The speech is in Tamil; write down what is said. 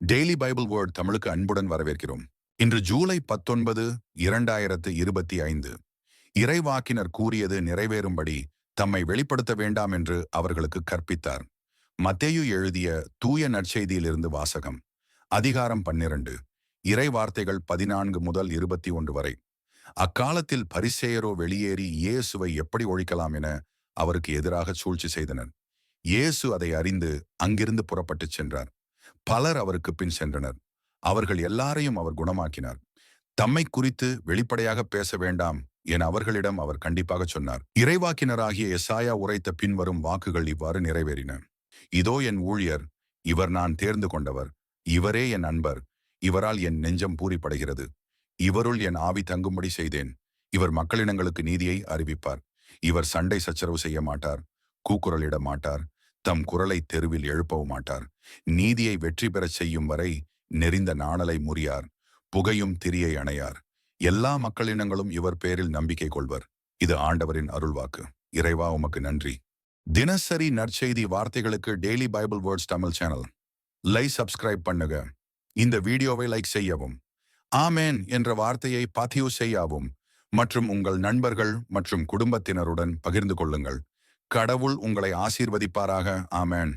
டெய்லி பைபிள் வேர்ட் தமிழுக்கு அன்புடன் வரவேற்கிறோம். இன்று ஜூலை 19, 2025. இறைவாக்கினர் கூறியது நிறைவேறும்படி தம்மை வெளிப்படுத்த வேண்டாம் என்று அவர்களுக்கு கற்பித்தார். மத்தேயு எழுதிய தூய நற்செய்தியிலிருந்து வாசகம். அதிகாரம் 12. இறை வார்த்தைகள் 14 முதல் 21 வரை. அக்காலத்தில் பரிசேயரோ வெளியேறி இயேசுவை எப்படி ஒழிக்கலாம் என அவருக்கு எதிராக சூழ்ச்சி செய்தனர். இயேசு அதை அறிந்து அங்கிருந்து புறப்பட்டுச் சென்றார். பலர் அவருக்கு பின் சென்றனர். அவர்கள் எல்லாரையும் அவர் குணமாக்கினார். தம்மை குறித்து வெளிப்படையாக பேச வேண்டாம் என அவர்களிடம் அவர் கண்டிப்பாக சொன்னார். இறைவாக்கினராகிய எசாயா உரைத்த பின்வரும் வாக்குகள் இவ்வாறு நிறைவேறின. இதோ என் ஊழியர், இவர் நான் தேர்ந்து கொண்டவர், இவரே என் அன்பர், இவரால் என் நெஞ்சம் பூரிப்படைகிறது. இவருள் என் ஆவி தங்கும்படி செய்தேன். இவர் மக்களினங்களுக்கு நீதியை அறிவிப்பார். இவர் சண்டை சச்சரவு செய்ய மாட்டார், கூக்குரலிட மாட்டார், தம் குரலை தெருவில் எழுப்பவும் மாட்டார். நீதியை வெற்றி பெறச் செய்யும் வரை நெறிந்த நாணலை முறியார், புகையும் திரியை அணையார். எல்லா மக்களினங்களும் இவர் பேரில் நம்பிக்கை கொள்வர். இது ஆண்டவரின் அருள்வாக்கு. இறைவா உமக்கு நன்றி. தினசரி நற்செய்தி வார்த்தைகளுக்கு daily Bible words Tamil channel subscribe பண்ணுங்க. இந்த வீடியோவை லைக் செய்யவும், ஆமேன் என்ற வார்த்தையை பதிவு செய்யவும் மற்றும் உங்கள் நண்பர்கள் மற்றும் குடும்பத்தினருடன் பகிர்ந்து கொள்ளுங்கள். கடவுள் உங்களை ஆசீர்வதிப்பாராக. ஆமேன்.